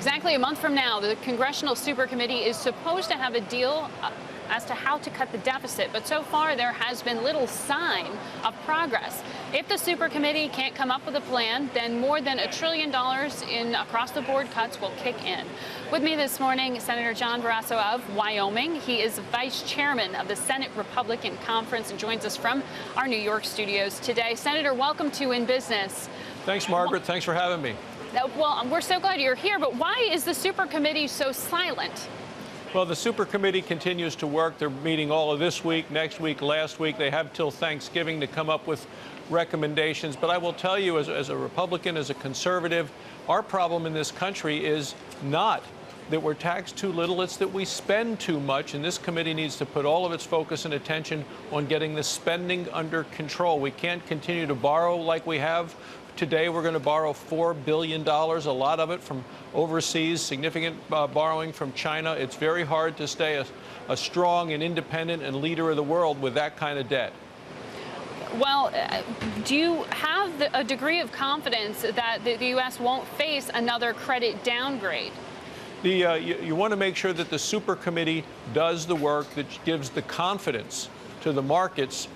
Exactly a month from now, the Congressional Super Committee is supposed to have a deal as to how to cut the deficit. But so far, there has been little sign of progress. If the Super Committee can't come up with a plan, then more than $1 trillion in across-the-board cuts will kick in. With me this morning, Senator John Barrasso of Wyoming. He is vice chairman of the Senate Republican Conference and joins us from our New York studios today. Senator, welcome to In Business. Thanks, Margaret. Thanks for having me. Well, we're so glad you're here, but why is the Super Committee so silent? Well, the Super Committee continues to work. They're meeting all of this week, next week, last week. They have till Thanksgiving to come up with recommendations. But I will tell you, as a Republican, as a conservative, our problem in this country is not that we're taxed too little, it's that we spend too much, and this committee needs to put all of its focus and attention on getting the spending under control. We can't continue to borrow like we have. Today, we're going to borrow $4 billion, a lot of it from overseas, significant borrowing from China. It's very hard to stay a strong and independent and leader of the world with that kind of debt. Well, do you have a degree of confidence that the U.S. won't face another credit downgrade? You want to make sure that the Super Committee does the work that gives the confidence to the markets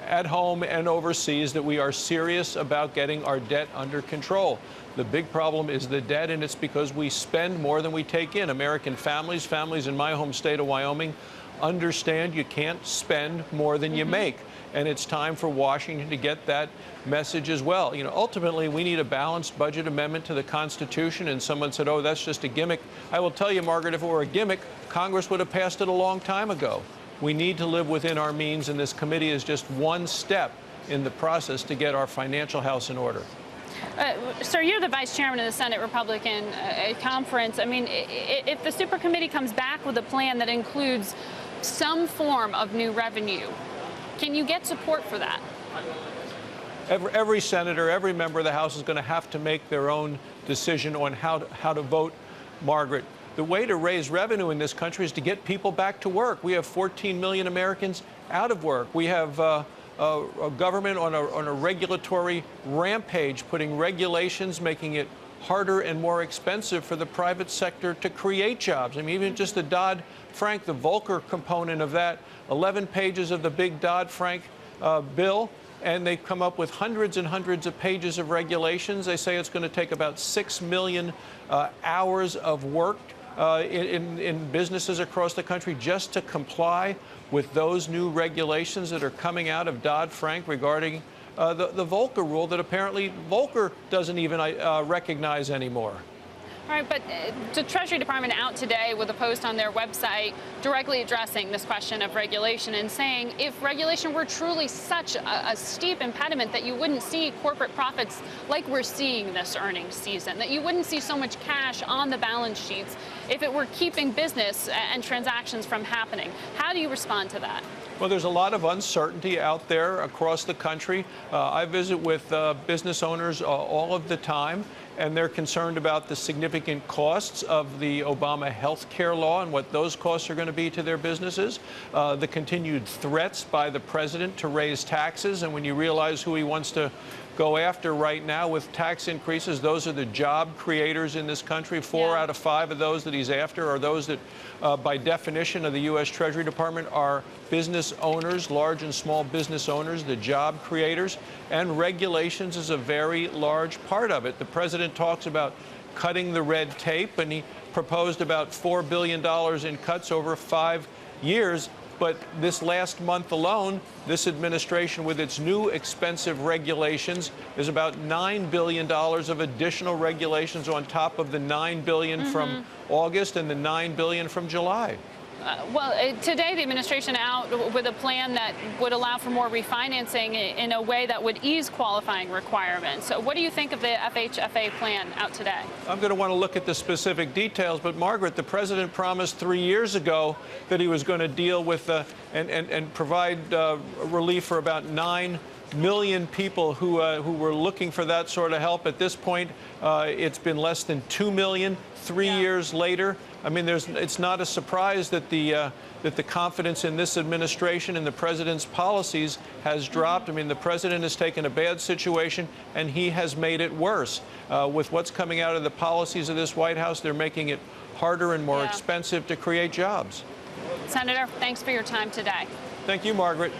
at home and overseas that we are serious about getting our debt under control. The big problem is the debt, and it's because we spend more than we take in. American families in my home state of Wyoming, understand you can't spend more than you make. And it's time for Washington to get that message as well. You know, ultimately, we need a balanced budget amendment to the Constitution. And someone said, oh, that's just a gimmick. I will tell you, Margaret, if it were a gimmick, Congress would have passed it a long time ago. We need to live within our means, and this committee is just one step in the process to get our financial house in order. Sir, you're the vice chairman of the Senate Republican Conference. I mean, if the Super Committee comes back with a plan that includes some form of new revenue, can you get support for that? Every senator, every member of the House is going to have to make their own decision on how to vote, Margaret. The way to raise revenue in this country is to get people back to work. We have 14 million Americans out of work. We have a government on a regulatory rampage, putting regulations, making it harder and more expensive for the private sector to create jobs. I mean, even just the Dodd-Frank, the Volcker component of that, 11 pages of the big Dodd-Frank bill, and they come up with hundreds and hundreds of pages of regulations. They say it's going to take about 6 million hours of work in businesses across the country just to comply with those new regulations that are coming out of Dodd-Frank regarding the Volcker rule that apparently Volcker doesn't even recognize anymore. All right, but the Treasury Department out today with a post on their website directly addressing this question of regulation and saying if regulation were truly such a steep impediment that you wouldn't see corporate profits like we're seeing this earnings season, that you wouldn't see so much cash on the balance sheets if it were keeping business and transactions from happening. How do you respond to that? Well, there's a lot of uncertainty out there across the country. I visit with business owners all of the time, and they're concerned about the significant costs of the Obama health care law and what those costs are going to be to their businesses, the continued threats by the president to raise taxes. And when you realize who he wants to go after right now with tax increases, those are the job creators in this country. 4 out of 5 of those that he's after are those that, by definition of the U.S. Treasury Department, are business owners, large and small business owners, the job creators, and regulations is a very large part of it. The president talks about cutting the red tape, and he proposed about $4 billion in cuts over 5 years. But this last month alone, this administration, with its new expensive regulations, is about $9 billion of additional regulations on top of the $9 billion from August and the $9 billion from July. Today the administration out with a plan that would allow for more refinancing in a way that would ease qualifying requirements. So what do you think of the FHFA plan out today? I'm going to want to look at the specific details, but Margaret, the president promised 3 years ago that he was going to deal with and provide relief for about 9 million people who were looking for that sort of help. At this point, it's been less than 2 million 3 years later. I mean, it's not a surprise that the confidence in this administration and the president's policies has dropped. I mean, the president has taken a bad situation and he has made it worse. With what's coming out of the policies of this White House, they're making it harder and more expensive to create jobs. Senator, thanks for your time today. Thank you, Margaret.